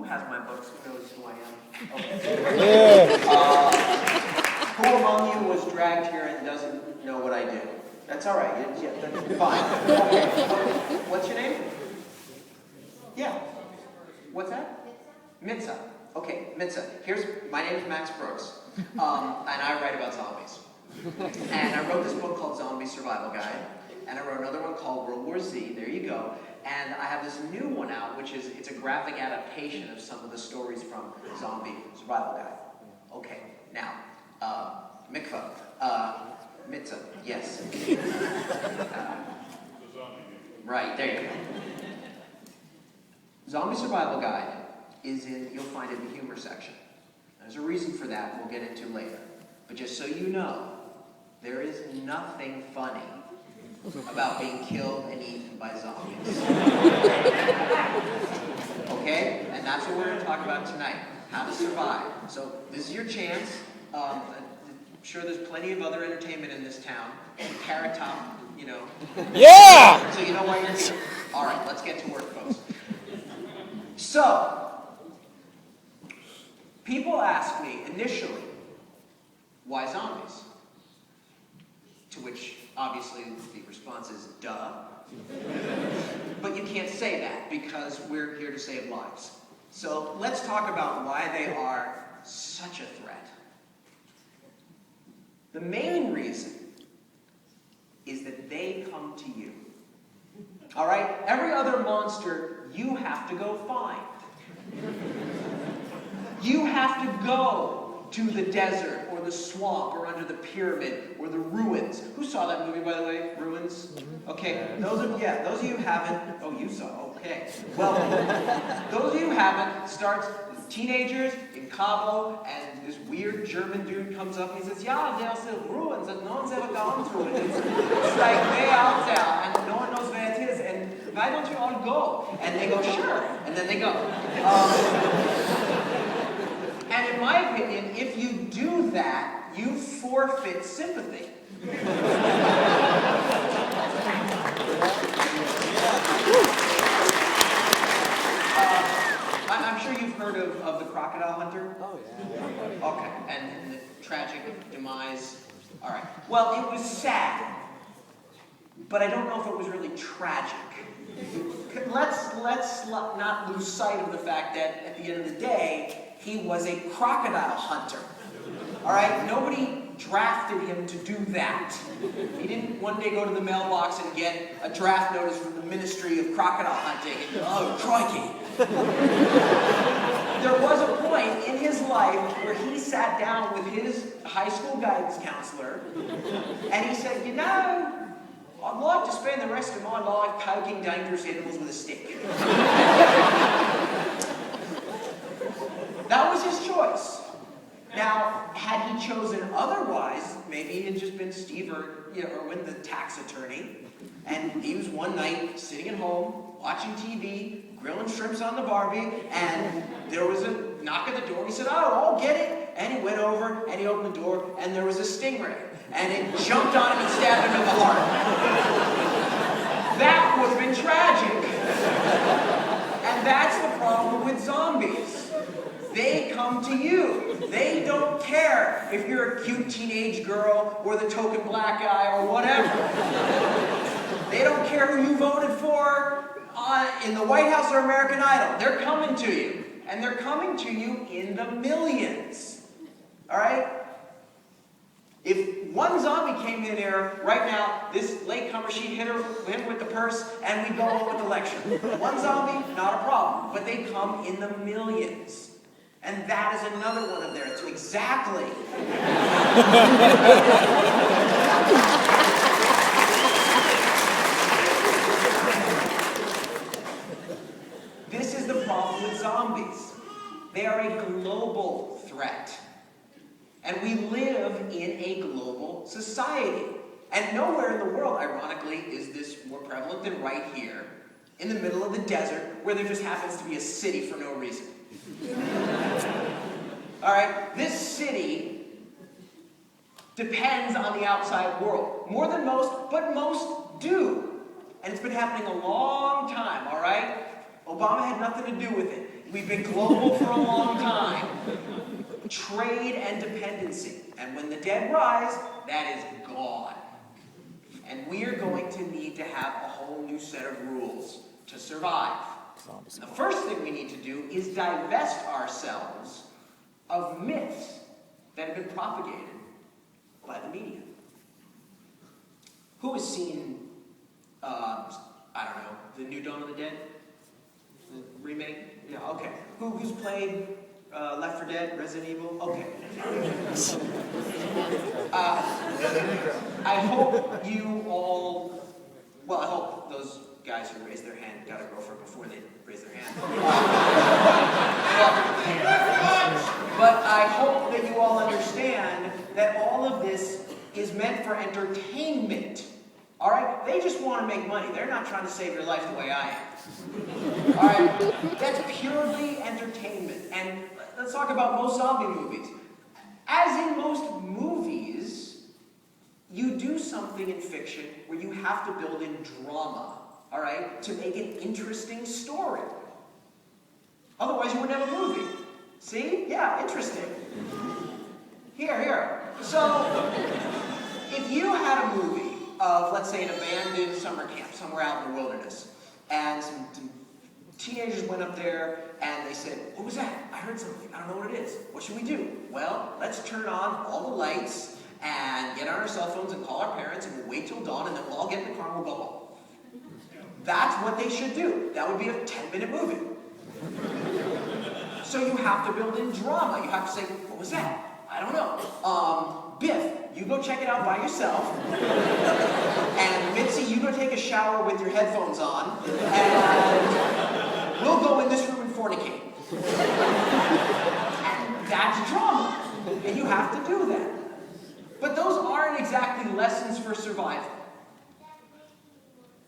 has my books? Who knows who I am? Okay. Who among you was dragged here and doesn't know what I do? That's all right. Yeah, that's fine. Okay. What's your name? Yeah. What's that? Mitza. Okay, Mitza. My name is Max Brooks, and I write about zombies. And I wrote this book called Zombie Survival Guide, and I wrote another one called World War Z. There you go. And I have this new one out, which is it's a graphic adaptation of some of the stories from Zombie Survival Guide. Okay, now, Mikva, Mitza, yes. Right, there you go. Zombie Survival Guide you'll find it in the humor section. There's a reason for that we'll get into later. But just so you know, there is nothing funny about being killed and eaten by zombies. Okay? And that's what we're going to talk about tonight. How to survive. So this is your chance. I'm sure there's plenty of other entertainment in this town. Carrot Top, you know. Yeah! So you know why you're here. All right, let's get to work, folks. So, people ask me initially, why zombies? To which, obviously, the response is, duh. But you can't say that because we're here to save lives. So let's talk about why they are such a threat. The main reason is that they come to you. All right? Every other monster you have to go find. You have to go to the desert or the swamp or under the pyramid or the ruins. Who saw that movie, by the way? Ruins? Okay, those of you who haven't, oh, you saw, okay. Well, those of you who haven't, starts with teenagers in Cabo, and this weird German dude comes up and he says, yeah, there's the ruins and no one's ever gone to it. It's like way out there and no one knows where it is, and why don't you all go? And they go, sure, and then they go. And in my opinion, if you do that, you forfeit sympathy. I'm sure you've heard of the crocodile hunter. Oh, yeah. Okay, and the tragic demise. All right. Well, it was sad, but I don't know if it was really tragic. Let's not lose sight of the fact that at the end of the day, he was a crocodile hunter. All right? Nobody drafted him to do that. He didn't one day go to the mailbox and get a draft notice from the Ministry of Crocodile Hunting. And, oh, crikey. There was a point in his life where he sat down with his high school guidance counselor and he said, you know, I'd like to spend the rest of my life poking dangerous animals with a stick. That was his choice. Now, had he chosen otherwise, maybe he had just been Steve Irwin, the tax attorney, and he was one night sitting at home, watching TV, grilling shrimps on the Barbie, and there was a knock at the door. He said, oh, I'll get it. And he went over, and he opened the door, and there was a stingray. And it jumped on him and stabbed him in the heart. That would have been tragic. And that's the problem with zombies. They come to you. They don't care if you're a cute teenage girl or the token black guy or whatever. They don't care who you voted for in the White House or American Idol. They're coming to you. And they're coming to you in the millions. All right? If one zombie came in here right now, this latecomer, she'd hit him with the purse, and we'd go home with the lecture. One zombie, not a problem. But they come in the millions. And that is another one of theirs. Exactly. This is the problem with zombies. They are a global threat. And we live in a global society. And nowhere in the world, ironically, is this more prevalent than right here, in the middle of the desert, where there just happens to be a city for no reason. All right? This city depends on the outside world. More than most, but most do. And it's been happening a long time, all right? Obama had nothing to do with it. We've been global for a long time. Trade and dependency. And when the dead rise, that is gone. And we are going to need to have a whole new set of rules to survive. The first thing we need to do is divest ourselves of myths that have been propagated by the media. Who has seen, I don't know, the new Dawn of the Dead? The remake? Yeah, okay. Who's played Left 4 Dead, Resident Evil? Okay. I hope you all, well, I hope those guys who raised their hand got a girlfriend before they raised their hand. But I hope that you all understand that all of this is meant for entertainment. All right? They just want to make money. They're not trying to save your life the way I am. All right? That's purely entertainment. And let's talk about most zombie movies. As in most movies, you do something in fiction where you have to build in drama, all right, to make an interesting story. Otherwise, you wouldn't have a movie. See? Yeah, interesting. Here. So, if you had a movie of, let's say, an abandoned summer camp somewhere out in the wilderness, and some teenagers went up there and they said, "What was that? I heard something. I don't know what it is. What should we do?" Well, let's turn on all the lights and get on our cell phones and call our parents, and we'll wait till dawn, and then we'll all get in the car and we'll go home. That's what they should do. That would be a 10-minute movie. So you have to build in drama. You have to say, "What was that? I don't know. Biff, you go check it out by yourself. And Mitzi, you go take a shower with your headphones on. And we'll go in this room and fornicate." And that's drama. And you have to do that. But those aren't exactly lessons for survival.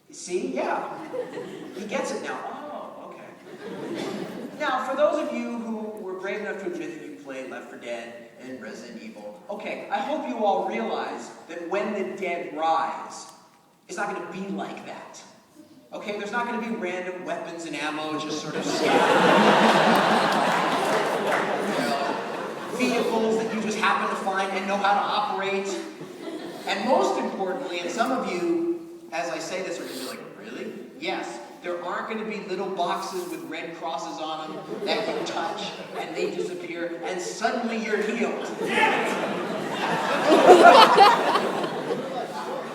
You see? Yeah. He gets it now. Oh, okay. Now, for those of you who were brave enough to admit that you played Left 4 Dead and Resident Evil, okay, I hope you all realize that when the dead rise, it's not going to be like that. Okay, there's not going to be random weapons and ammo just sort of scattered. Vehicles that you just happen to find and know how to operate. And most importantly, and some of you, as I say this, are going to be like, "Really?" Yes. There aren't going to be little boxes with red crosses on them that you touch and they disappear and suddenly you're healed.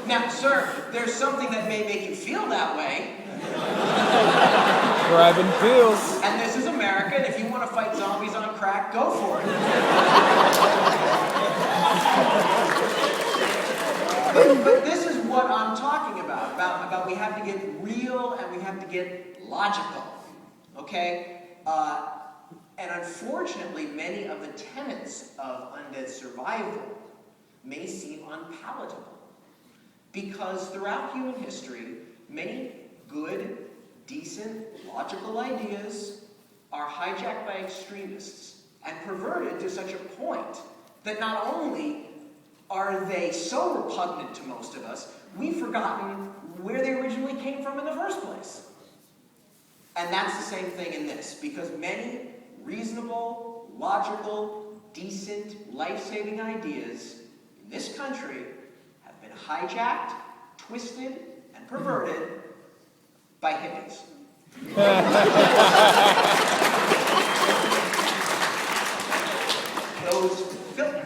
Now, sir, there's something that may make you feel that way. Grabbing pills. And this is America, and if you want to fight zombies on crack, go for it. But this is what I'm talking about we have to get real and we have to get logical, okay? And unfortunately, many of the tenets of undead survival may seem unpalatable because throughout human history, many good, decent, logical ideas are hijacked by extremists and perverted to such a point that not only are they so repugnant to most of us, we've forgotten where they originally came from in the first place. And that's the same thing in this, because many reasonable, logical, decent, life-saving ideas in this country have been hijacked, twisted, and perverted by hippies. Those filthy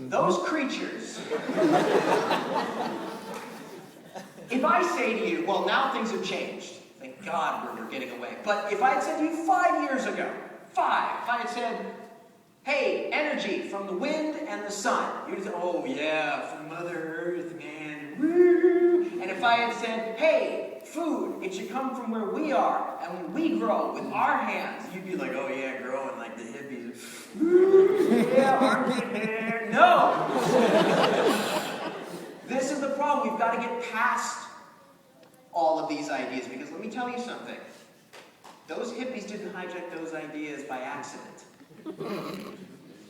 those creatures. If I say to you, well, now things have changed. Thank God we're getting away. But if I had said to you 5 years ago, if I had said, "Hey, energy from the wind and the sun," you would say, "Oh yeah, from Mother Earth, man, woo." And if I had said, "Hey, food, it should come from where we are, and when we grow with our hands," you'd be like, "Oh yeah, growing like the hippies. Woo, yeah, arms in hair." No! This is the problem. We've got to get past all of these ideas, because let me tell you something. Those hippies didn't hijack those ideas by accident.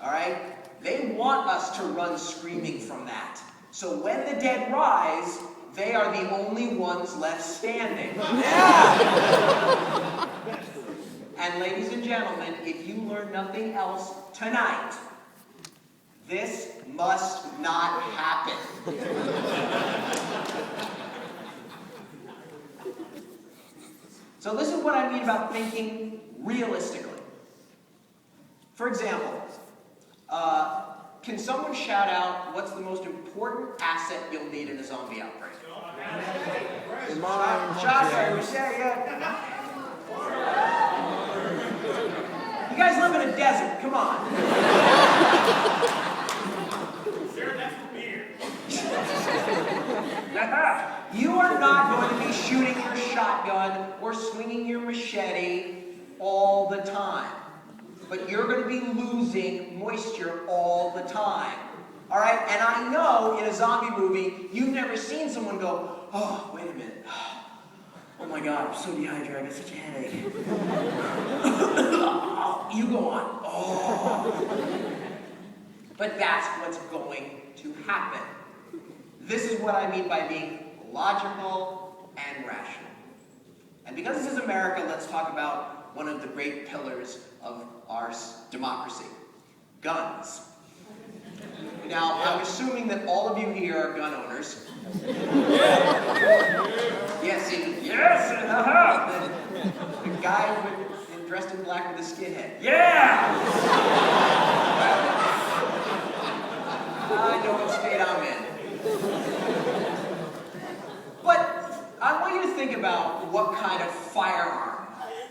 All right? They want us to run screaming from that. So when the dead rise, they are the only ones left standing. And ladies and gentlemen, if you learn nothing else tonight, this must not happen. So this is what I mean about thinking realistically. For example, can someone shout out what's the most important asset you'll need in a zombie outbreak? Shotgun, yeah. You guys live in a desert, come on. Sir, that's beer. You are not going to be shooting your shotgun or swinging your machete all the time. But you're going to be losing moisture all the time. All right? And I know in a zombie movie, you've never seen someone go, oh, wait a minute. Oh my God, I'm so dehydrated, I got such a headache. You go on. Oh. But that's what's going to happen. This is what I mean by being logical and rational. And because this is America, let's talk about one of the great pillars of our democracy, guns. Now, I'm assuming that all of you here are gun owners. Yes, the guy dressed in black with a skinhead. Yeah! I know what state I'm in. But I want you to think about what kind of firearm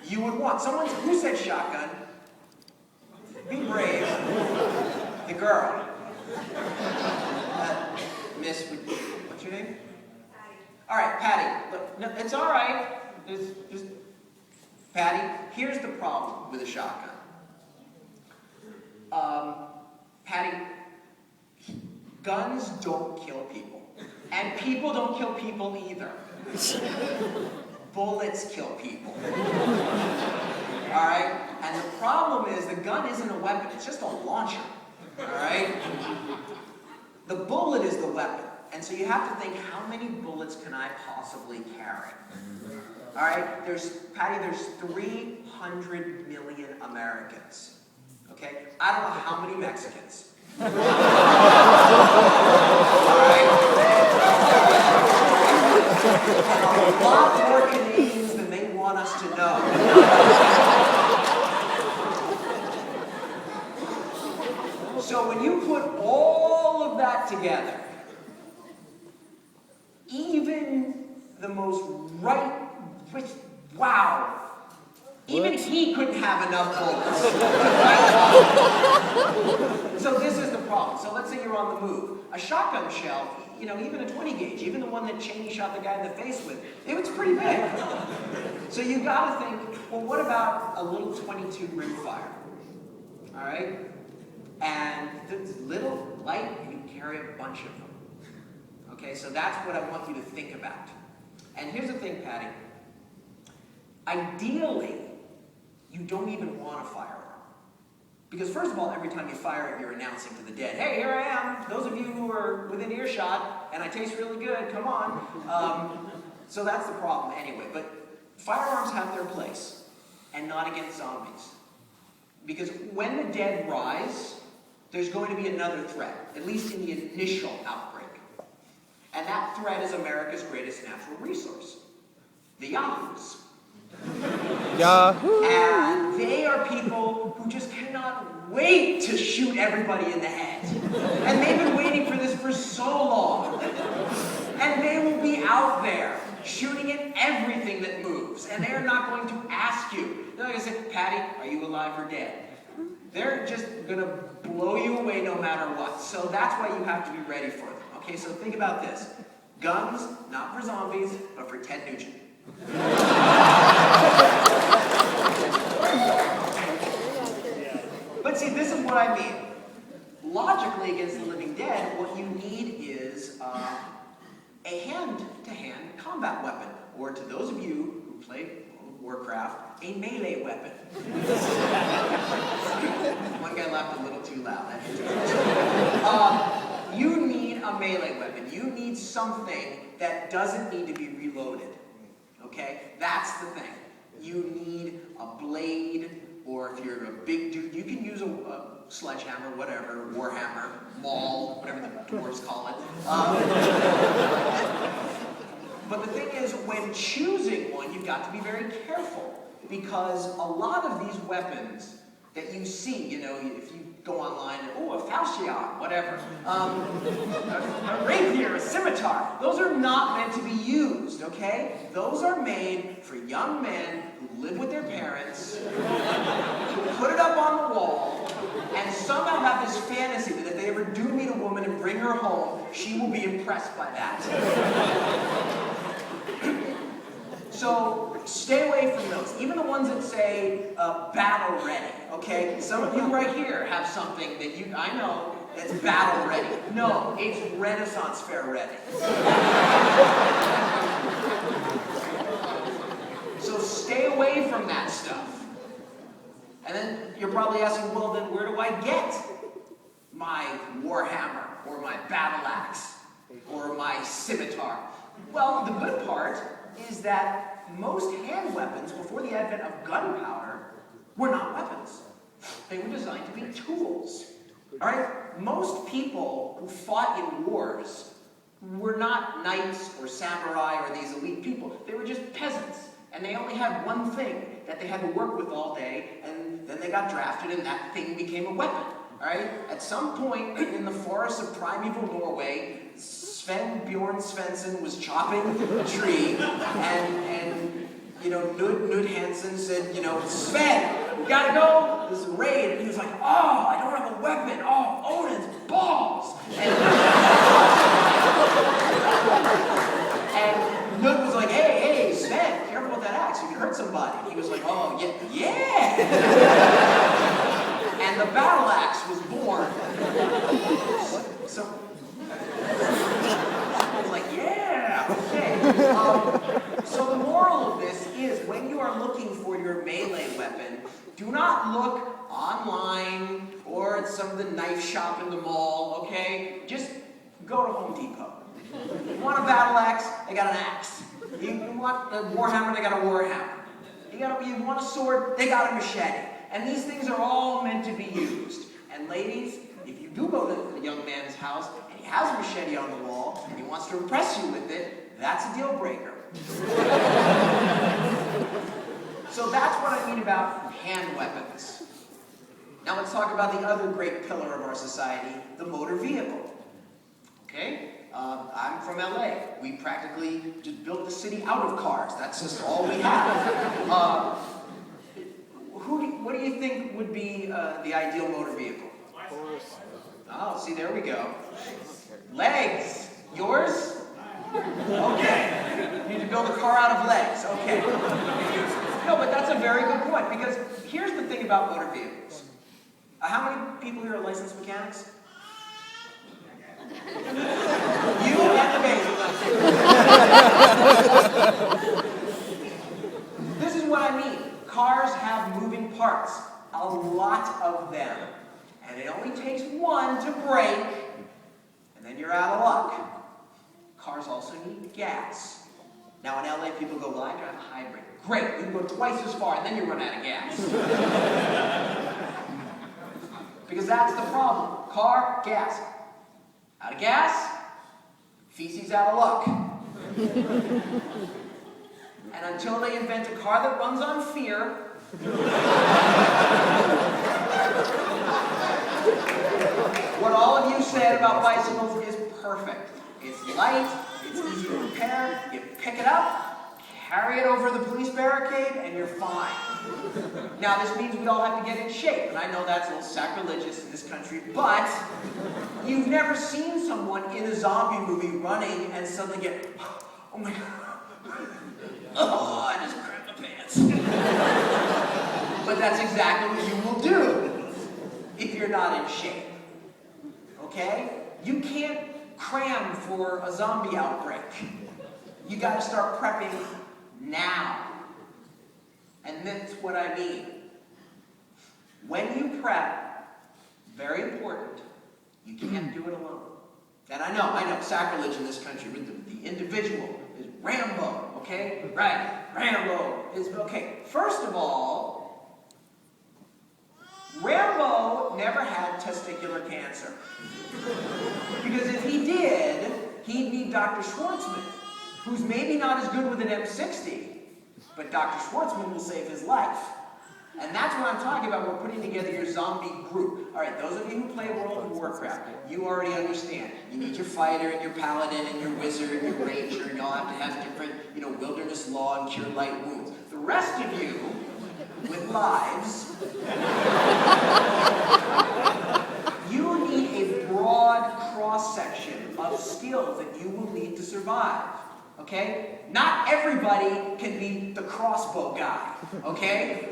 you would want. Who said shotgun? Be brave. The girl. Miss, what's your name? Patty. All right, Patty. Look, no, it's all right. Just Patty, here's the problem with a shotgun. Patty, guns don't kill people. And people don't kill people either. Bullets kill people. All right? And the problem is the gun isn't a weapon, it's just a launcher. All right? The bullet is the weapon. And so you have to think, how many bullets can I possibly carry? All right? Patty, there's 300 million Americans. Okay? I don't know how many Mexicans. All right? A lot more Canadians than they want us to know. So when you put all of that together, even the most even he couldn't have enough bullets. So this is the problem. So let's say you're on the move. A shotgun shell, even a 20 gauge, even the one that Cheney shot the guy in the face with, it was pretty big. So you gotta think, well, what about a little 22 rimfire? All right? And it's little, light, and you carry a bunch of them. Okay, so that's what I want you to think about. And here's the thing, Patty. Ideally, you don't even want a firearm. Because first of all, every time you fire it, you're announcing to the dead, hey, here I am. Those of you who are within earshot, and I taste really good, come on. So that's the problem anyway. But firearms have their place, and not against zombies. Because when the dead rise, there's going to be another threat, at least in the initial outbreak. And that threat is America's greatest natural resource, the Yahoos. Yahoo! And they are people who just cannot wait to shoot everybody in the head. And they've been waiting for this for so long. And they will be out there shooting at everything that moves. And they are not going to ask you. They're not going to say, Patty, are you alive or dead? They're just going to blow you away no matter what. So that's why you have to be ready for them. Okay, so think about this. Guns, not for zombies, but for Ted Nugent. But see, this is what I mean. Logically, against the living dead, what you need is a hand-to-hand combat weapon. Or to those of you who play Warcraft, a melee weapon. One guy laughed a little too loud. You need a melee weapon. You need something that doesn't need to be reloaded. Okay? That's the thing. You need a blade, or if you're a big dude, you can use a sledgehammer, whatever, warhammer, maul, whatever the dwarves call it. But the thing is, when choosing one, you've got to be very careful, because a lot of these weapons that you see, you know, if you go online and, oh, a falchion, whatever, a rapier, a scimitar, those are not meant to be used, okay? Those are made for young men who live with their parents, who put it up on the wall, and somehow have this fantasy that if they ever do meet a woman and bring her home, she will be impressed by that. So stay away from those, even the ones that say battle ready, okay? Some of you right here have something that I know that's battle ready. No, it's Renaissance Fair ready. So stay away from that stuff. And then you're probably asking, well, then where do I get my warhammer, or my battle axe, or my scimitar? Well, the good part is that most hand weapons, before the advent of gunpowder, were not weapons. They were designed to be tools. All right? Most people who fought in wars were not knights or samurai or these elite people. They were just peasants. And they only had one thing that they had to work with all day, and then they got drafted, and that thing became a weapon. All right? At some point in the forests of primeval Norway, Bjorn Svensson was chopping a tree, and you know, Knud Hansen said, you know, Sven, we gotta go, this is a raid, and he was like, oh, I don't have a weapon, oh, Odin's balls! And Knud was like, hey, Sven, careful with that axe, you can hurt somebody. And he was like, oh, yeah. And the battle axe was born. So I was like, yeah, okay. So the moral of this is, when you are looking for your melee weapon, do not look online or at some of the knife shop in the mall, okay? Just go to Home Depot. You want a battle axe? They got an axe. You want a warhammer? They got a warhammer. You want a sword? They got a machete. And these things are all meant to be used. And ladies, if you do go to a young man's house and he has a machete on the wall and he wants to impress you with it, that's a deal breaker. So that's what I mean about hand weapons. Now let's talk about the other great pillar of our society, the motor vehicle. Okay? I'm from LA. We practically just built the city out of cars. That's just all we have. What do you think would be the ideal motor vehicle? Oh, see, there we go. Legs. Yours? Okay. You need to build a car out of legs. Okay. No, but that's a very good point, because here's the thing about motor vehicles. How many people here are licensed mechanics? You and the baby. This is what I mean. Cars have moving parts, a lot of them. And it only takes one to break, and then you're out of luck. Cars also need gas. Now in LA, people go, well, I drive a hybrid. Great, you can go twice as far, and then you run out of gas. Because that's the problem. Car, gas. Out of gas, feces out of luck. And until they invent a car that runs on fear, what all of you said about bicycles is perfect. It's light, it's easy to repair, you pick it up, carry it over the police barricade, and you're fine. Now this means we all have to get in shape, and I know that's a little sacrilegious in this country, but you've never seen someone in a zombie movie running and suddenly get, oh my God, oh, I just crapped my pants. But that's exactly what you will do if you're not in shape. Okay? You can't cram for a zombie outbreak. You got to start prepping now. And that's what I mean. When you prep, very important, you can't do it alone. And I know, sacrilege in this country with the individual is Rambo, okay? Right, Rambo is, okay. First of all, Rambo never had testicular cancer. Because if he did, he'd need Dr. Schwartzman, who's maybe not as good with an M60, but Dr. Schwartzman will save his life. And that's what I'm talking about. We're putting together your zombie group. All right, those of you who play World of Warcraft, you already understand. You need your fighter and your paladin and your wizard and your ranger, and y'all have to have different, wilderness law and cure light wounds. The rest of you, with lives, you need a broad cross-section of skills that you will need to survive. Okay? Not everybody can be the crossbow guy. Okay?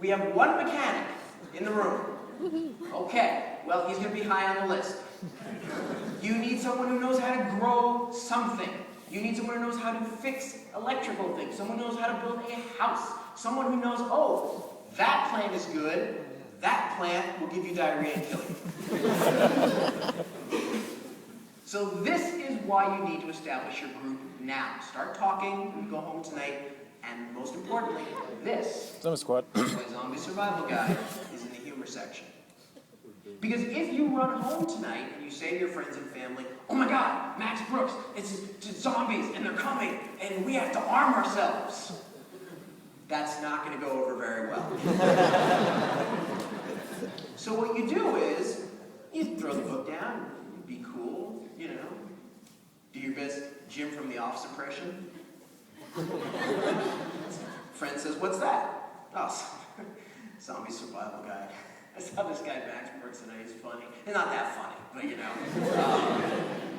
We have one mechanic in the room. Okay, well, he's going to be high on the list. You need someone who knows how to grow something. You need someone who knows how to fix electrical things. Someone who knows how to build a house. Someone who knows, oh, that plant is good. That plant will give you diarrhea and kill you. So this is why you need to establish your group now. Start talking when you go home tonight. And most importantly, this Squad. My zombie survival guide is in the humor section. Because if you run home tonight and you say to your friends and family, oh my God, Max Brooks, it's zombies and they're coming and we have to arm ourselves, that's not going to go over very well. So what you do is, you throw the book down, be cool, do your best Jim from The Office impression. Friend says, what's that? Oh, zombie survival guide. I saw this guy, Max Brooks, tonight. He's funny. He's not that funny, but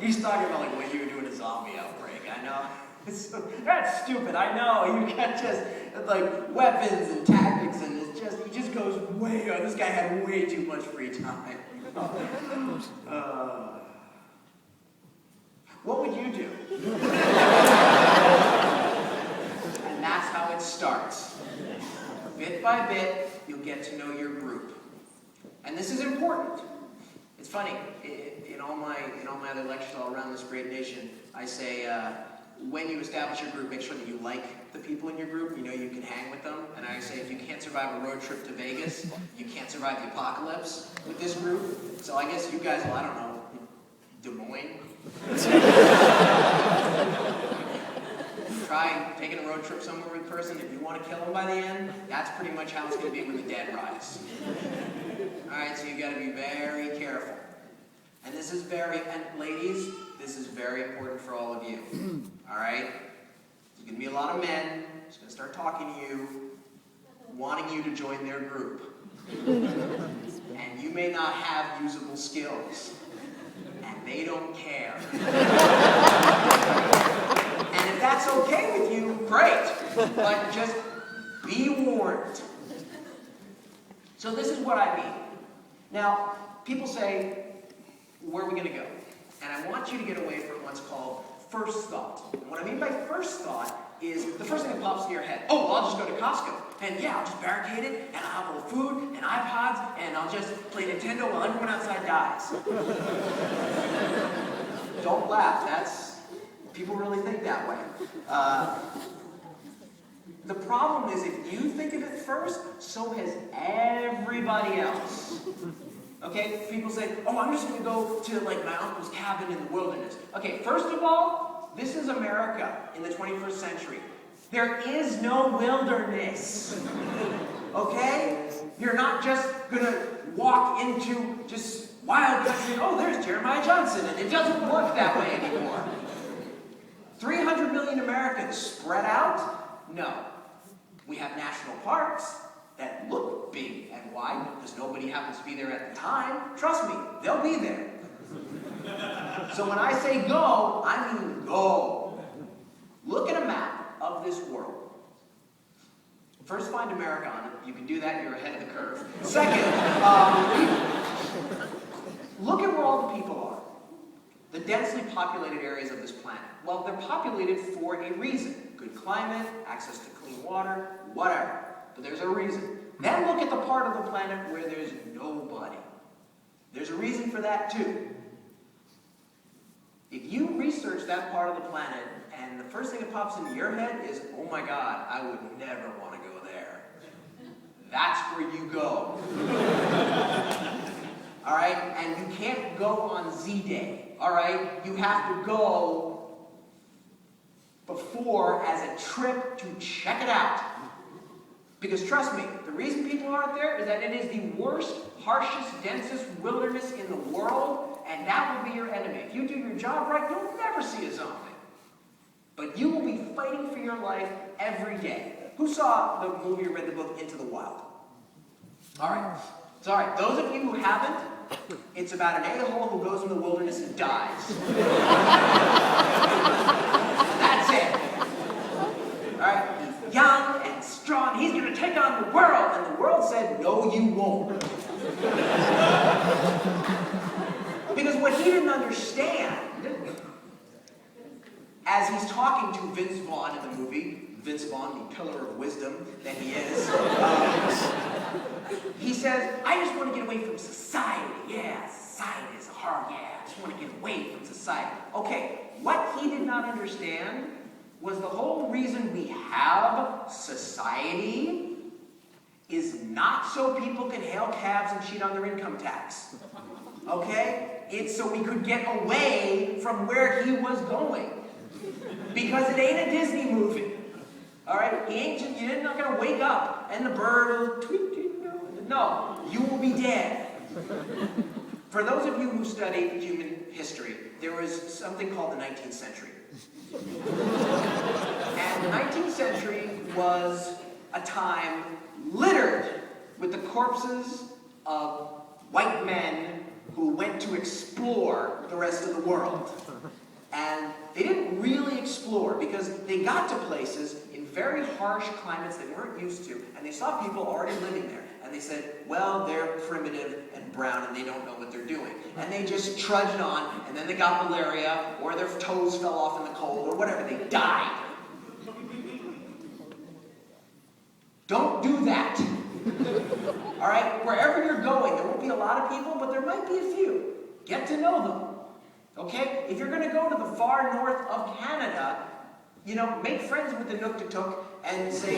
he's talking about like when you were doing a zombie outbreak. I know. That's stupid. I know. You got just like weapons and tactics, and he just goes way on. This guy had way too much free time. What would you do? And that's how it starts. Bit by bit, you'll get to know your group. And this is important. It's funny, in all my other lectures all around this great nation, I say, when you establish your group, make sure that you like the people in your group, you can hang with them. And I say, if you can't survive a road trip to Vegas, you can't survive the apocalypse with this group. So I guess you guys, well, I don't know, Des Moines? Try taking a road trip somewhere with a person. If you want to kill them by the end, that's pretty much how it's going to be when the dead rise. Alright, so you've got to be very careful. And this is and ladies, this is very important for all of you. Alright? There's going to be a lot of men who's going to start talking to you, wanting you to join their group. And you may not have usable skills. And they don't care. And if that's okay with you, great. But just be warned. So this is what I mean. Now, people say, where are we going to go? And I want you to get away from what's called first thought. And what I mean by first thought is the first thing that pops into your head. Oh, well, I'll just go to Costco. And yeah, I'll just barricade it, and I'll have all the food and iPods, and I'll just play Nintendo while everyone outside dies. Don't laugh. People really think that way. The problem is if you think of it first, so has everybody else. Okay, people say, oh, I'm just going to go to like my uncle's cabin in the wilderness. Okay, first of all, this is America in the 21st century. There is no wilderness. Okay? You're not just going to walk into just wild country and, oh, there's Jeremiah Johnson, and it doesn't work that way anymore. 300 million Americans spread out? No. We have national parks that look big and wide because nobody happens to be there at the time. Trust me, they'll be there. So when I say go, I mean go. Look at a map of this world. First, find America on it. You can do that, you're ahead of the curve. Second, look at where all the people are. The densely populated areas of this planet. Well, they're populated for a reason. Good climate, access to clean water, whatever. But there's a reason. Then look at the part of the planet where there's nobody. There's a reason for that too. If you research that part of the planet, and the first thing that pops into your head is, oh my God, I would never want to go there. That's where you go. All right? And you can't go on Z-Day. All right? You have to go before as a trip to check it out. Because trust me, the reason people aren't there is that it is the worst, harshest, densest wilderness in the world, and that will be your enemy. If you do your job right, you'll never see a zombie. But you will be fighting for your life every day. Who saw the movie or read the book Into the Wild? All right. So, all right, those of you who haven't, it's about an a-hole who goes in the wilderness and dies. That's it. All right, he's young and strong. He's going to take on the world. And the world said, no, you won't. Because what he didn't understand, as he's talking to Vince Vaughn in the movie, Vince Vaughn, the pillar of wisdom that he is, he says, I just want to get away from society. Yeah, society is hard. Yeah, I just want to get away from society. Okay, what he did not understand was the whole reason we have society is not so people can hail cabs and cheat on their income tax. Okay? It's so we could get away from where he was going. Because it ain't a Disney movie. All right? You're not going to wake up and the bird will tweet. No, you will be dead. For those of you who study human history, there was something called the 19th century. And the 19th century was a time littered with the corpses of white men who went to explore the rest of the world. And they didn't really explore because they got to places in very harsh climates they weren't used to, and they saw people already living there. And they said, well, they're primitive and brown and they don't know what they're doing. And they just trudged on, and then they got malaria, or their toes fell off in the cold, or whatever. They died. Don't do that. All right? Wherever you're going, there won't be a lot of people, but there might be a few. Get to know them. Okay? If you're going to go to the far north of Canada, make friends with the Nuktatuk and say,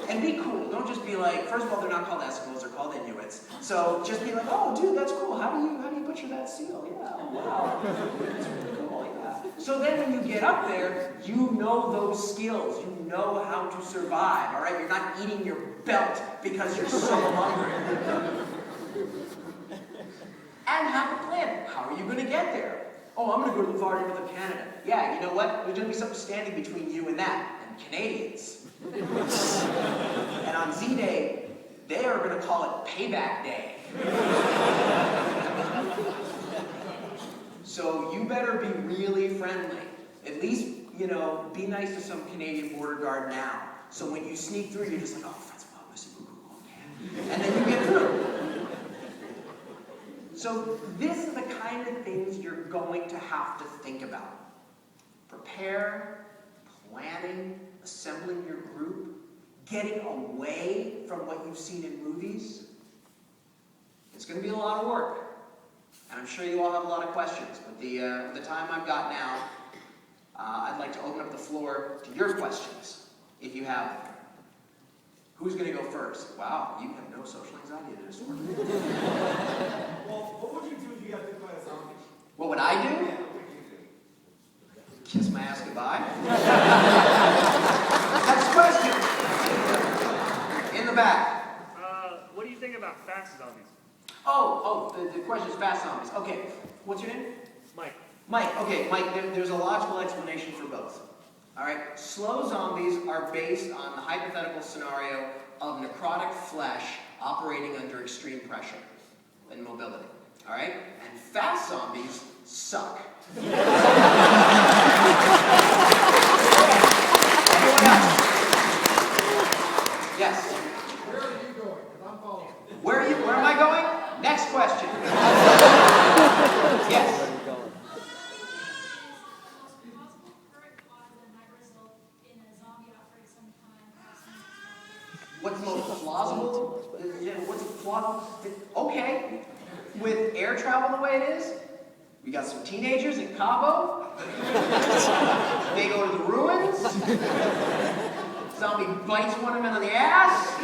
and be cool. Don't just be like, first of all, they're not called Eskimos, they're called Inuits. So just be like, oh, dude, that's cool. How do you butcher that seal? Yeah, wow. That's really cool, yeah. So then when you get up there, you know those skills. You know how to survive, all right? You're not eating your belt because you're so hungry. And have a plan. How are you going to get there? Oh, I'm going to go to the far north of Canada. Yeah, you know what? There's going to be something standing between you and that. And Canadians. And on Z-Day, they are going to call it Payback Day. So you better be really friendly. At least, be nice to some Canadian border guard now. So when you sneak through, you're just like, oh, that's pas possible. Okay. And then you get through. So this is the kind of things you're going to have to think about. Prepare, planning, assembling your group, getting away from what you've seen in movies. It's going to be a lot of work. And I'm sure you all have a lot of questions. But the time I've got now, I'd like to open up the floor to your questions, if you have them. Who's going to go first? Wow, you have no social anxiety disorder. Well, what would you do if you got bit by a zombie? What would I do? Yeah, what would you do? Kiss my ass goodbye. Next question. In the back. What do you think about fast zombies? The question is fast zombies. Okay, what's your name? Mike. Mike, okay, Mike, there's a logical explanation for both. All right, slow zombies are based on the hypothetical scenario of necrotic flesh operating under extreme pressure and mobility. All right, and fast zombies suck. Anyone else? Yes. Where are you going? Because I'm following. Where am I going? Next question. Yes. What's most plausible? What's plausible? Okay. With air travel the way it is, We got some teenagers in Cabo. They go to the ruins. Zombie bites one of them on the ass.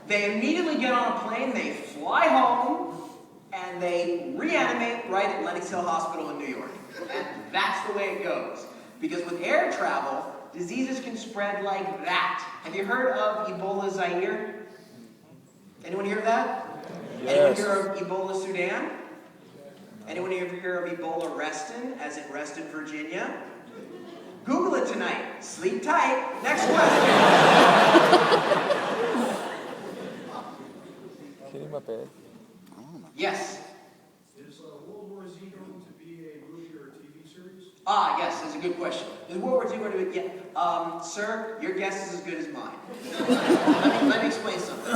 They immediately get on a plane, they fly home, and they reanimate right at Lenox Hill Hospital in New York. And that's the way it goes. Because with air travel, diseases can spread like that. Have you heard of Ebola Zaire? Anyone hear of that? Yes. Anyone hear of Ebola Sudan? Anyone ever hear of Ebola Reston, as in Reston, Virginia? Google it tonight. Sleep tight. Next question. Yes. Is World War Z going to be a movie or a TV series? Ah, yes, that's a good question. Is World War II going to be? Yeah. Sir, your guess is as good as mine. let me explain something.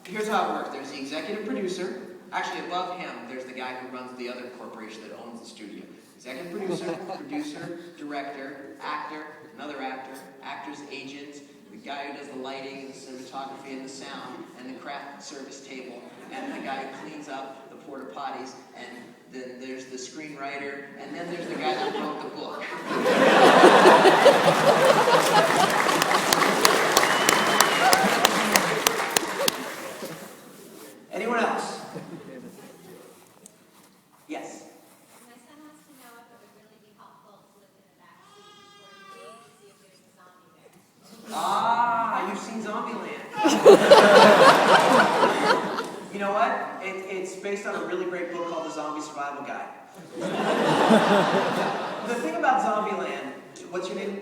Here's how it works. There's the executive producer. Actually, above him, there's the guy who runs the other corporation that owns the studio. Executive producer, producer, director, actor, another actor, actor's agent, the guy who does the lighting, the cinematography, and the sound, and the craft service table, and the guy who cleans up the porta potties, and then there's the screenwriter, and then there's the guy that wrote the book. Anyone else? Yes. My son wants to know if it would really be helpful to live in the back seat before you leave to see if there's a zombie there. Ah, you've seen Zombieland. You know what? It's based on a really great book called The Zombie Survival Guide. The thing about Zombieland, what's your name?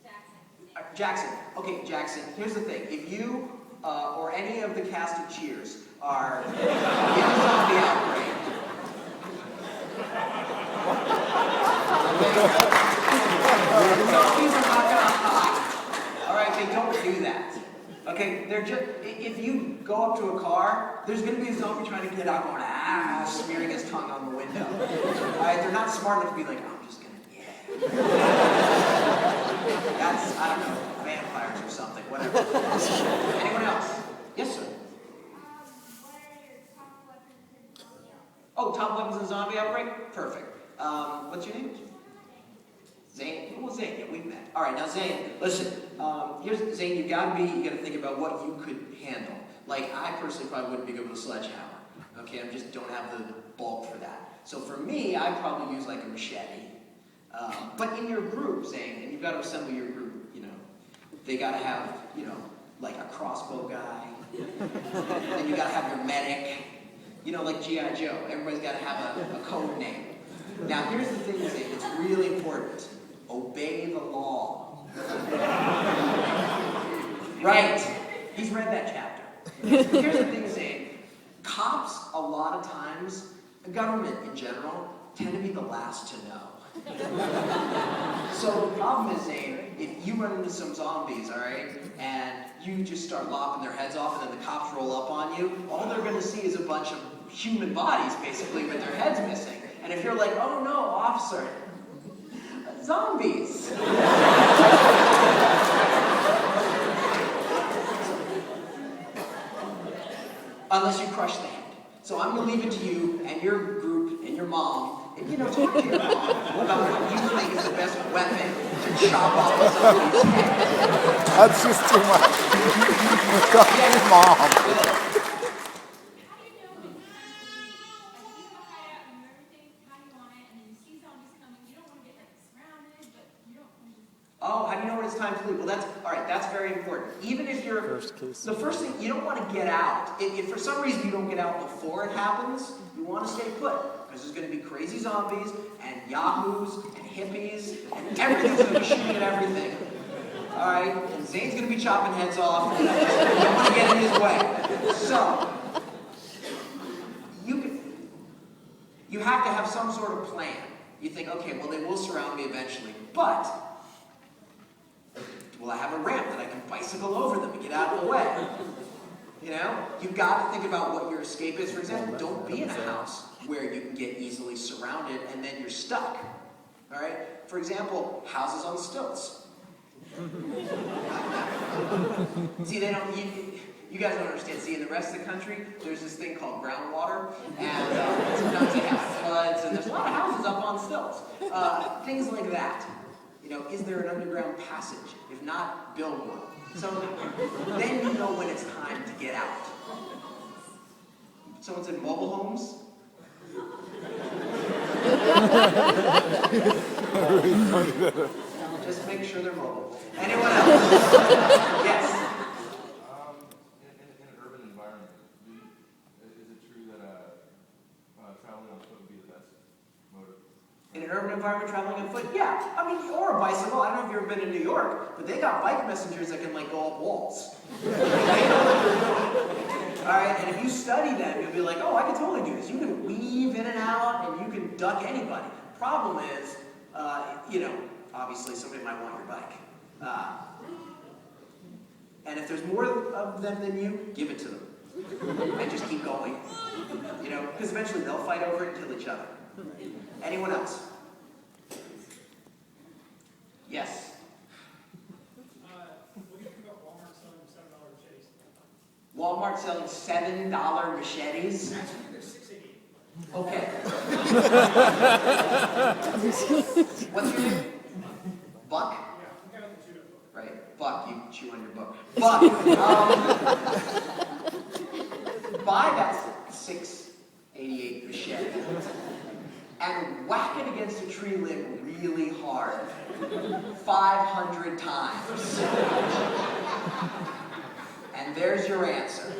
Jackson. Jackson. Okay, Jackson, here's the thing. If you or any of the cast of Cheers are in a zombie outbreak, the zombies are not gonna hide. All right, they don't do that. Okay, they're just. If you go up to a car, there's gonna be a zombie trying to get out, going smearing his tongue on the window. All right, they're not smart enough to be like, I'm just gonna That's, I don't know, vampires or something, whatever. Anyone else? Yes, sir. What are your top weapons in zombie outbreak? Oh, top weapons in zombie outbreak? Perfect. What's your name? Zane? Well, Zane, yeah, we've met. All right, now Zane, listen. Here's Zane. You gotta think about what you could handle. Like, I personally probably wouldn't be good with a sledgehammer. Okay, I just don't have the bulk for that. So for me, I'd probably use like a machete. But in your group, Zane, and you've got to assemble your group. You know, they got to have, you know, like a crossbow guy. Then you got to have your medic. You know, like G.I. Joe. Everybody's got to have a code name. Now, here's the thing, Zane. It's really important. Obey the law. Right. He's read that chapter. Here's the thing, Zane. Cops, a lot of times, the government in general, tend to be the last to know. So the problem is, Zane, if you run into some zombies, all right, and you just start lopping their heads off and then the cops roll up on you, all they're going to see is a bunch of human bodies, basically, with their heads missing. And if you're like, oh no, officer, zombies. Unless you crush the head. So I'm going to leave it to you and your group and your mom, and you know, talk to your mom about what you think is the best weapon to chop off a zombie's head. That's just too much. Talk to your mom. How do you know when it's time to leave? Like, if you have a hideout and everything, how do you want it? And then you see zombies coming, you don't want to get like surrounded, but you don't want to just... Oh, how do you know when it's time to leave? Well, that's, all right, that's very important. Even if you're, the first thing, you don't want to get out. If for some reason you don't get out before it happens, you want to stay put. Because there's going to be crazy zombies, and yahoos, and hippies, and everything's going to be shooting at everything. All right? And Zane's going to be chopping heads off, and you don't want to get in his way. So, you have to have some sort of plan. You think, okay, well, they will surround me eventually, but will I have a ramp that I can bicycle over them and get out of the way? You know, you've got to think about what your escape is. For example, don't be in a house where you can get easily surrounded and then you're stuck. All right? For example, houses on stilts. See, they don't. You guys don't understand. See, in the rest of the country, there's this thing called groundwater, and sometimes they have floods, and there's a lot of houses up on stilts. Things like that. You know, is there an underground passage? If not, build one. So then you know when it's time to get out. Someone said mobile homes. Just make sure they're mobile. Anyone else? Yes. In an urban environment, is it true that traveling on foot would be the best mode? In an urban environment, traveling on foot, yeah. I mean, or a bicycle. I don't know if you've ever been in New York, but they got bike messengers that can like go up walls. They know what they're doing. All right, and if you study them, you'll be like, oh, I can totally do this. You can weave in and out, and you can duck anybody. Problem is, you know, obviously somebody might want your bike. And if there's more of them than you, give it to them. And just keep going. You know, because eventually they'll fight over it and kill each other. Anyone else? Yes. What do you think about Walmart selling $7 machetes? Walmart selling $7 machetes? Actually, they're $6.80. Okay. What's your name? Buck? Yeah, we got it to chew up. Right. Buck, you chew on your book. Buck, buy that $6.88 machete and whack it against a tree limb really hard. 500 times. And there's your answer.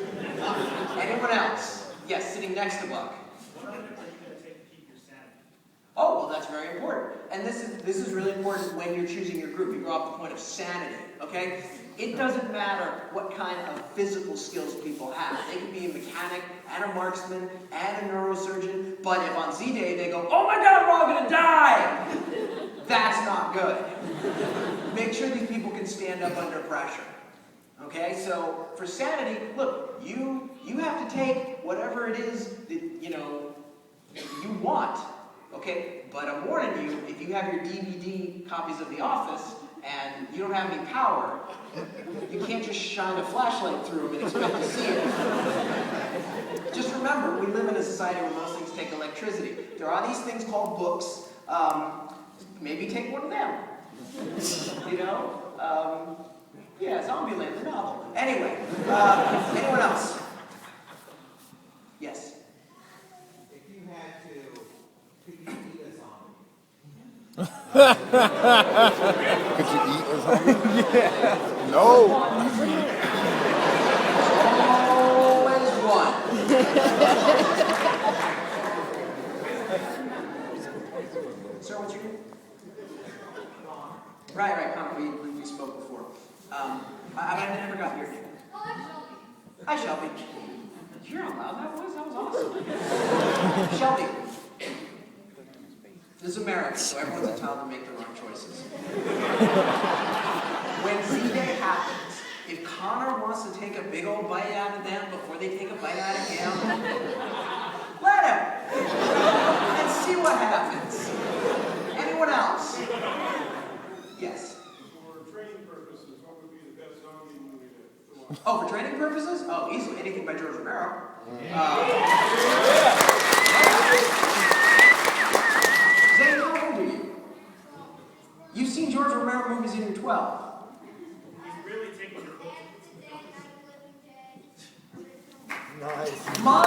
Anyone else? Yes, sitting next to Buck. What are the things you're going to take to keep your sanity? Oh, well, that's very important. And this is really important when you're choosing your group. You go off the point of sanity, okay? It doesn't matter what kind of physical skills people have. They can be a mechanic and a marksman and a neurosurgeon, but if on Z-Day they go, oh my God, we're all gonna die! That's not good. Make sure these people can stand up under pressure. Okay, so for sanity, look, you have to take whatever it is that, you know, you want. Okay, but I'm warning you, if you have your DVD copies of The Office and you don't have any power, you can't just shine a flashlight through them and expect to see it. Just remember, we live in a society where most things take electricity. There are these things called books. Maybe take one of them. You know? Yeah, Zombieland, the novel. Anyway, anyone else? Yes? If you had to, could you eat a zombie? Could you eat a zombie? Yeah. No. Always one. Sir, what's your name? Right, Connor, we spoke before. I never got your name. Hi, Shelby. Did you hear how loud that was? That was awesome. Shelby. This is America, so everyone's entitled to make their own choices. When Z-Day happens, if Connor wants to take a big old bite out of them before they take a bite out of him, let him. And see what happens. Anyone else? Yes. For training purposes, what would be the best zombie movie to watch? Oh, for training purposes? Oh, easily. Anything by George Romero. Zane, how old are you? You've seen George Romero movies and you're 12. He's really taking your book. Nice. Mom!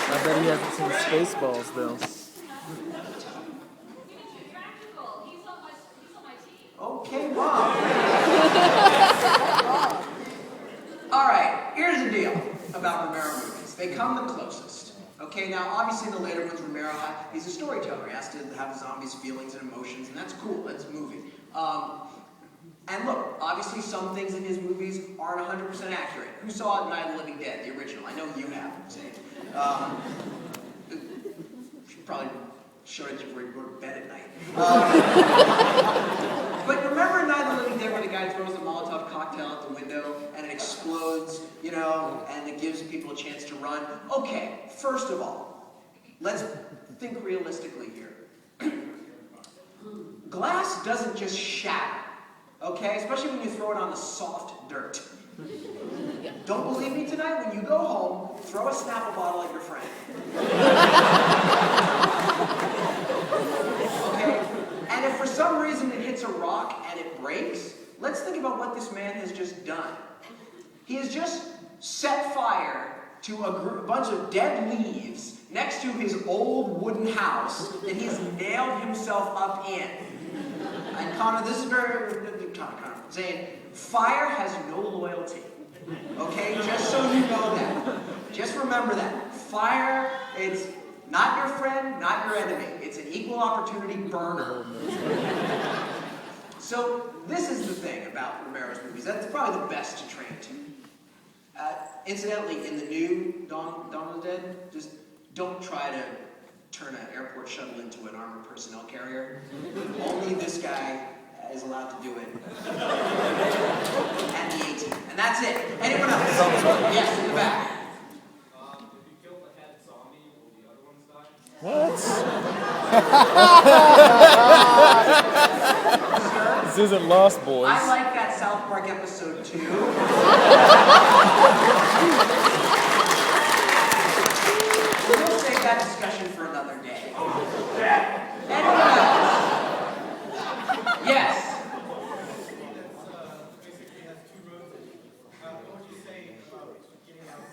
I bet he hasn't seen Spaceballs though. Practical. He's on my team. Okay, Mom. All right, here's the deal about Romero movies. They come the closest. Okay, now obviously in the later ones, Romero, he's a storyteller. He has to have zombies' feelings and emotions, and that's cool. That's a movie. And look, obviously some things in his movies aren't 100% accurate. Who saw Night of the Living Dead, the original? I know you have, Zane. Should probably show it before you go to bed at night. But remember in Night of the Living Dead where the guy throws the Molotov cocktail out the window and it explodes, you know, and it gives people a chance to run? Okay, first of all, let's think realistically here. Glass doesn't just shatter, okay? Especially when you throw it on the soft dirt. Don't believe me tonight? When you go home, throw a Snapple bottle at your friend. Okay? And if for some reason it hits a rock and it breaks, let's think about what this man has just done. He has just set fire to a bunch of dead leaves next to his old wooden house that he's nailed himself up in. And Connor, this is Connor, saying, fire has no loyalty. Okay? Just so you know that. Just remember that. Fire, it's not your friend, not your enemy. It's an equal opportunity burner. So, this is the thing about Romero's movies. That's probably the best to train to. Incidentally, in the new Dawn of the Dead, just don't try to turn an airport shuttle into an armored personnel carrier. Only this guy is allowed to do it. And the 18. And that's it. Anyone else? Yes, in the back. If you kill the head zombie, will the other ones die? What? This isn't Lost Boys. I like that South Park episode too. We'll save that discussion for another day. Anyone else? Yes. Basically has 2 roads. What would you say about getting out of the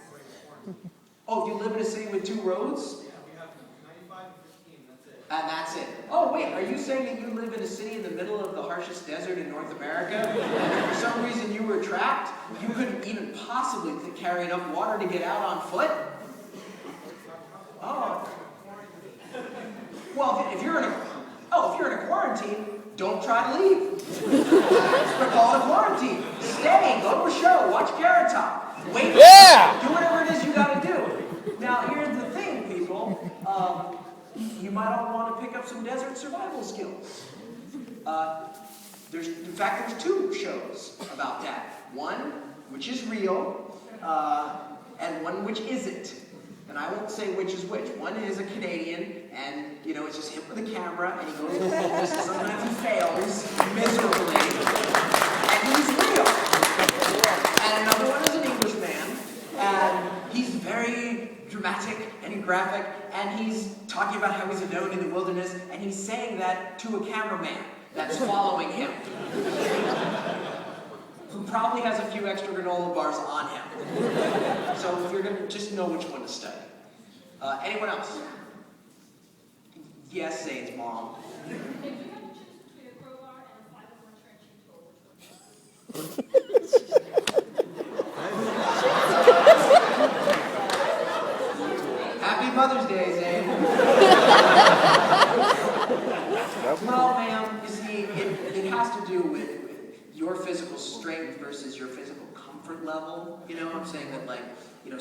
quarantine? Oh, you live in a city with 2 roads? Yeah, we have 95 and 15, that's it. And that's it. Oh, wait, are you saying that you live in a city in the middle of the harshest desert in North America? And for some reason you were trapped? You couldn't even possibly carry enough water to get out on foot? Oh. Well, if you're in a quarantine, don't try to leave. We're called a quarantine. Stay, go to a show, watch Carrot Top. Wait, do whatever it is you gotta do. Now, here's the thing, people. You might all want to pick up some desert survival skills. In fact, there's 2 shows about that. One, which is real, and one which isn't. And I won't say which is which. One is a Canadian, and, it's just him with a camera, and he goes to this, and sometimes he fails miserably, and he's real. And another one is an Englishman, and he's very dramatic and graphic, and he's talking about how he's alone in the wilderness, and he's saying that to a cameraman that's following him, who probably has a few extra granola bars on him. So if you're gonna just know which one to study. Anyone else? Yes, Zane's mom. If you had to choose between a crowbar and a 501 trenching tool, which one? Happy Mother's Day, Zane. Well, ma'am, you see, it has to do with your physical strength versus your physical comfort level. I'm saying that,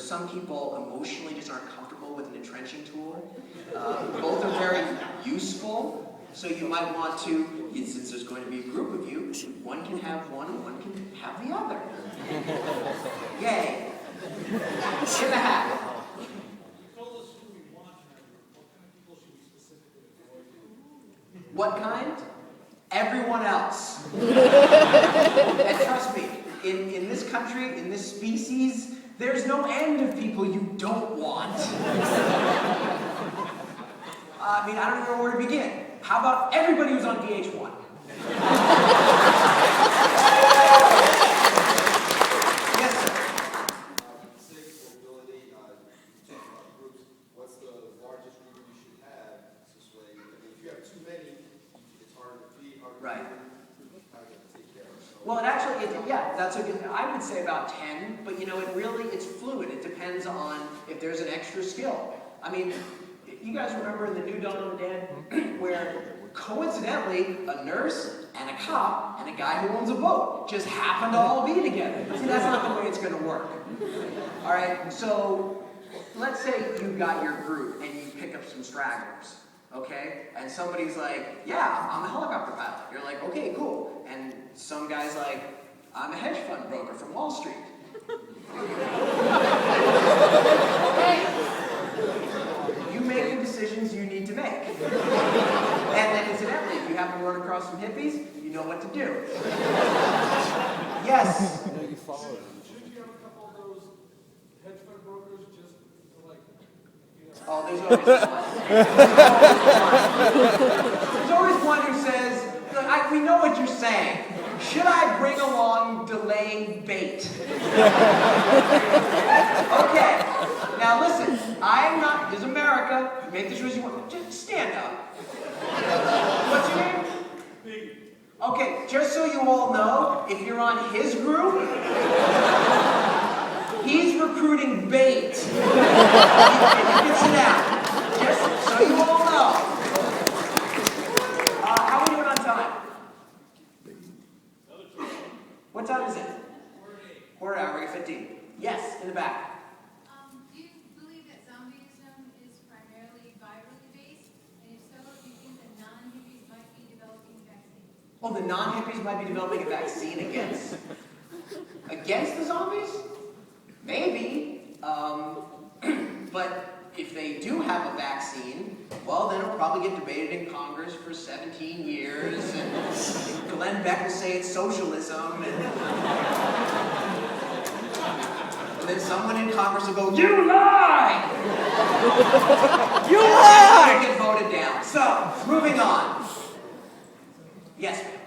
some people emotionally just aren't comfortable with an entrenching tool. Both are very useful, so you might want to, since there's going to be a group of you, one can have one and one can have the other. Yay. In the hat. What kind? Everyone else. And trust me, in this country, in this species, there's no end of people you don't want. I don't even know where to begin. How about everybody who's on VH1? Yes, sir. What's the largest group you should have? This way, if you have too many, it's hard to feed, hard to Right. take care of. Well, it actually, that's a good, I would say about 10, but it's fluid. It depends on if there's an extra skill. You guys remember in the new Dawn of the Dead, where coincidentally, a nurse and a cop and a guy who owns a boat just happen to all be together. See, that's not the way it's going to work. All right, so let's say you got your group and you pick up some stragglers, okay? And somebody's like, yeah, I'm a helicopter pilot. You're like, okay, cool. And some guy's like, I'm a hedge fund broker from Wall Street. Okay. You make the decisions you need to make. And then incidentally, if you happen to run across some hippies, you know what to do. Yes. Shouldn't you have a couple of those hedge fund brokers just to like, Oh, there's always one. There's always one who says, look, we know what you're saying. Should I bring along delaying bait? Okay. Now listen, I'm not, this is America. You make the choice you want. Just stand up. What's your name? Big. Okay, just so you all know, if you're on his group, he's recruiting bait. You can sit down. Just so you all know. How are we doing on time? What time is it? Quarter to 8. We're at 15. Yes, in the back. Do you believe that zombieism is primarily virally based? And if so, do you think that non-hippies might be developing a vaccine? Oh, the non-hippies might be developing a vaccine against the zombies? Maybe. But if they do have a vaccine, well, then it'll probably get debated in Congress for 17 years, and Glenn Beck will say it's socialism, and then someone in Congress will go, "You lie! You lie!" and get voted down. So, moving on. Yes, ma'am.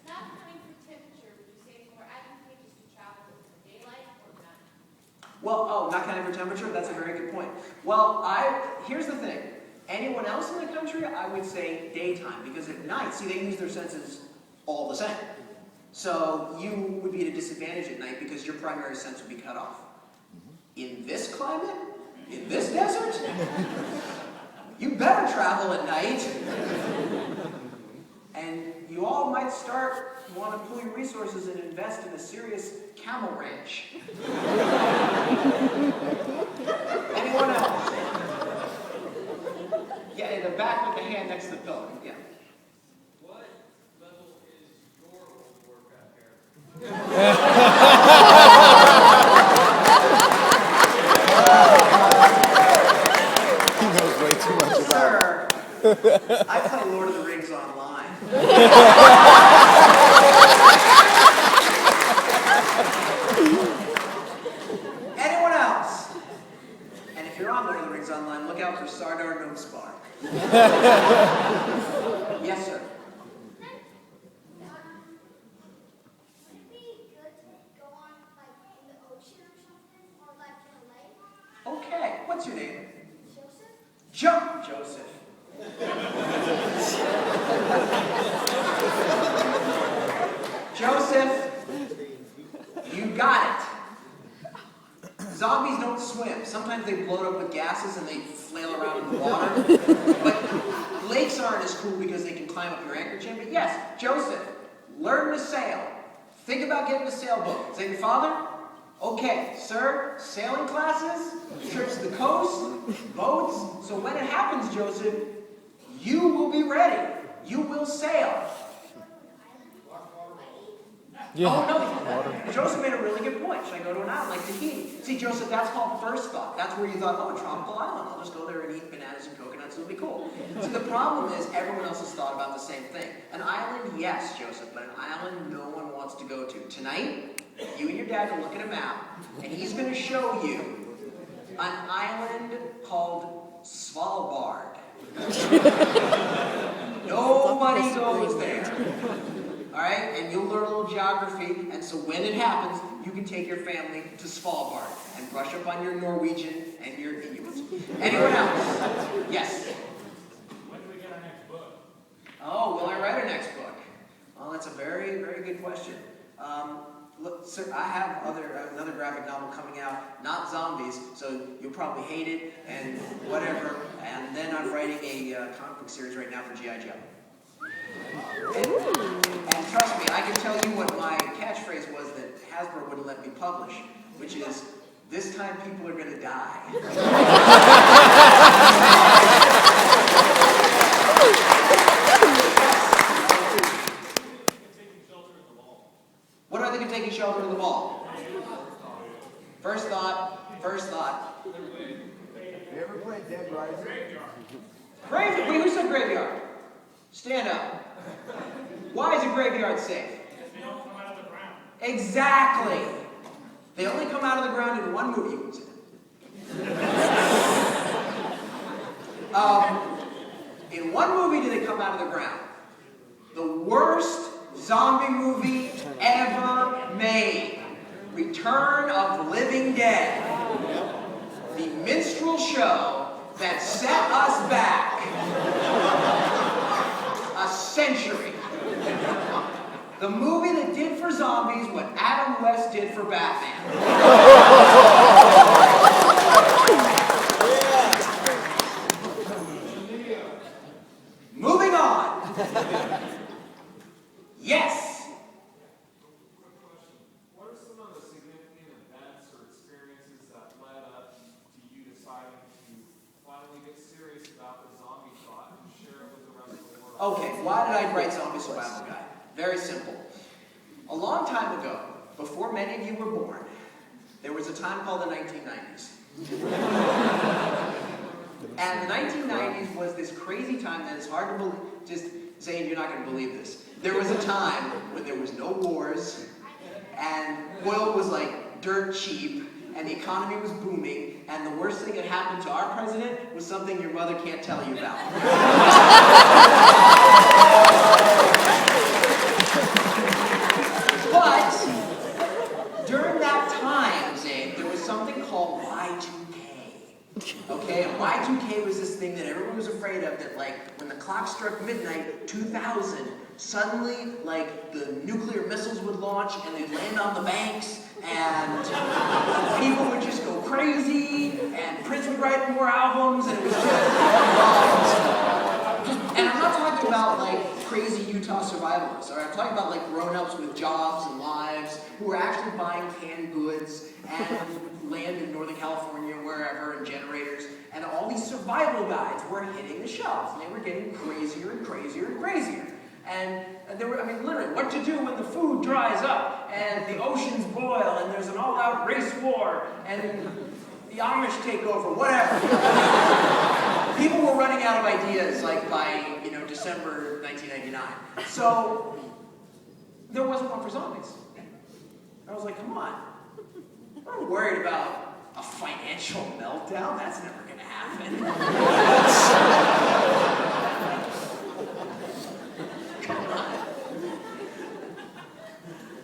Not accounting for temperature, would you say it's more advantageous to travel in daylight or night? Well, not counting for temperature, that's a very good point. Well, here's the thing. Anyone else in the country, I would say daytime, because at night, see, they use their senses all the same. So you would be at a disadvantage at night because your primary sense would be cut off. In this climate, in this desert, you better travel at night. And you all might start to want to pool your resources and invest in a serious camel ranch. Anyone else? Yeah, in the back with the hand next to the pillar. Yeah. What level is your World of Warcraft character? He knows way too much about Sir, I play Lord of the Rings online. Anyone else? And if you're on Lord of the Rings online, look out for Sardar Nookspar. Yes, sir. Would it be good to go on like in the ocean or something, or like in a lake? Okay, what's your name? Joseph? Joseph. Joseph, you got it. Zombies don't swim. Sometimes they bloat up with gases and they flail around in the water. But lakes aren't as cool because they can climb up your anchor chain. But yes, Joseph, learn to sail. Think about getting a sailboat. Is that your father? Okay, sir, sailing classes, trips to the coast, boats. So when it happens, Joseph, you will be ready. You will sail. Yeah. Oh, no. Joseph made a really good point. Should I go to an island like Tahiti? See, Joseph, that's called first thought. That's where you thought, oh, a tropical island. I'll just go there and eat bananas and coconuts. It'll be cool. See, the problem is everyone else has thought about the same thing. An island, yes, Joseph, but an island no one wants to go to. Tonight, you and your dad will look at a map, and he's going to show you an island called Svalbard. Nobody goes there. Alright? And you'll learn a little geography, and so when it happens, you can take your family to Svalbard and brush up on your Norwegian and your Inuit. Anyone else? Yes? When do we get our next book? Oh, will I write our next book? Well, that's a very, very good question. Look, sir, I have another graphic novel coming out, not zombies, so you'll probably hate it and whatever. And then I'm writing a comic book series right now for G.I. Joe. And trust me, I can tell you what my catchphrase was that Hasbro wouldn't let me publish, which is, this time people are going to die. What do I think of taking shelter in the mall? First thought. You ever played Dead Rising? Graveyard. Wait, who said graveyard? Stand up. Why is a graveyard safe? They don't come out of the ground. Exactly. They only come out of the ground in one movie you was in. In one movie do they come out of the ground. The worst zombie movie ever made. Return of the Living Dead. The minstrel show that set us back a century. The movie that did for zombies what Adam West did for Batman. Moving on. Yes. What are some of the significant events or experiences that led up to you deciding to finally get serious about the zombie thought and share it with the rest of the world? Okay, why did I write Zombie Survival Guide? Very simple. A long time ago, before many of you were born, there was a time called the 1990s. And the 1990s was this crazy time that it's hard to believe. Just saying, you're not going to believe this. There was a time when there was no wars, and oil was like dirt cheap, and the economy was booming, and the worst thing that happened to our president was something your mother can't tell you about. But during that time, Zane, there was something called Y2K. Okay, and Y2K was this thing that everyone was afraid of, that like when the clock struck midnight, 2000, suddenly like the nuclear missiles would launch and they'd land on the banks and people would just go crazy and Prince would write more albums and it was just and I'm not talking about like crazy Utah survivalists, or I'm talking about like grown-ups with jobs and lives who are actually buying canned goods and land in Northern California, wherever, and generators, and all these survival guides were hitting the shelves, and they were getting crazier and crazier and crazier. And there were, I mean, literally, what to do when the food dries up, and the oceans boil, and there's an all-out race war, and the Amish take over, whatever. People were running out of ideas, like, by, December 1999. So, there wasn't one for zombies. I was like, come on. I'm worried about a financial meltdown. That's never going to happen. Come on.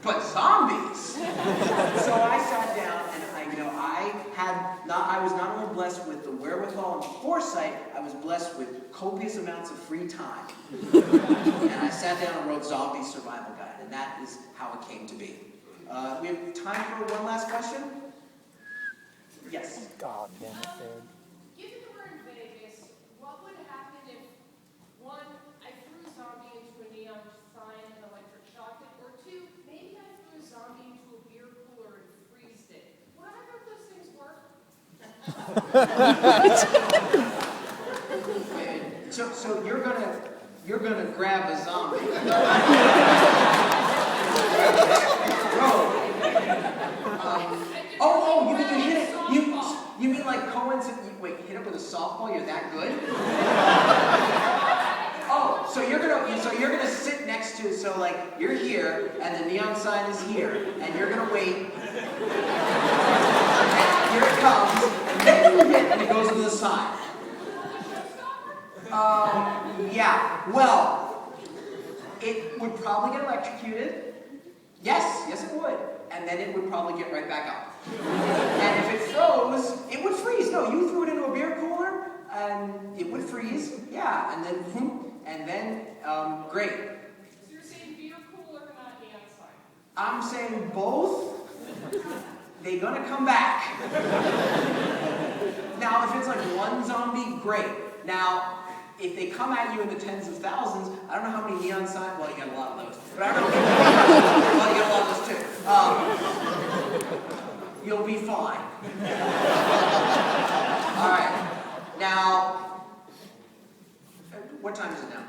But zombies. So I sat down and I was not only blessed with the wherewithal and foresight, I was blessed with copious amounts of free time. And I sat down and wrote Zombie Survival Guide, and that is how it came to be. We have time for one last question? Yes. God damn it, Ed. Given that we're in Vegas, what would happen if, one, I threw a zombie into a neon sign and electric shocked it, or two, maybe I threw a zombie into a beer cooler and freezed it? Would either of those things work? So you're gonna grab a zombie. You mean you hit it? You mean like Cohen's? Wait, hit it with a softball? You're that good? So you're gonna sit next to, so like you're here and the neon sign is here and you're gonna wait. And here it comes, and then you hit and it goes into the sign. Yeah. Well, it would probably get electrocuted. Yes, it would. And then it would probably get right back up. And if it froze, it would freeze. No, you threw it into a beer cooler, and it would freeze. Yeah, and then, great. So you're saying beer cooler, not neon sign? I'm saying both. They're gonna come back. Now, if it's like one zombie, great. Now, if they come at you in the tens of thousands, I don't know how many neon signs. Well, you got a lot of those. But I don't know. Well, you got a lot of those too. You'll be fine. All right. Now, what time is it now?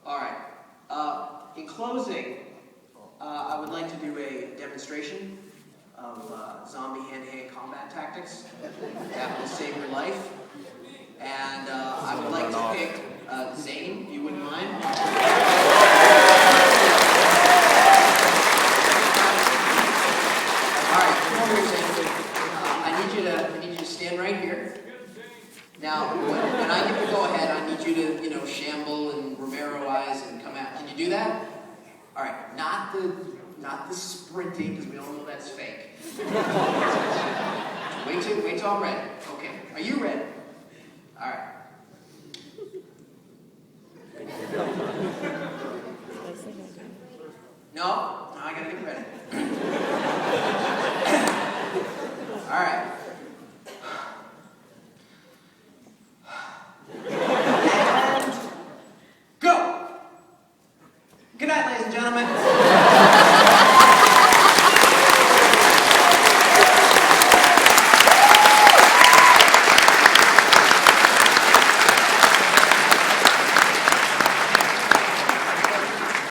All right. In closing, I would like to do a demonstration of zombie hand-to-hand combat tactics that will save your life. And I would like to pick Now, when I give the go-ahead, I need you to, you know, shamble and Romero-ize and come out. Can you do that? All right, not the sprinting, because we all know that's fake. Wait till I'm ready. Okay, are you ready? All right. No?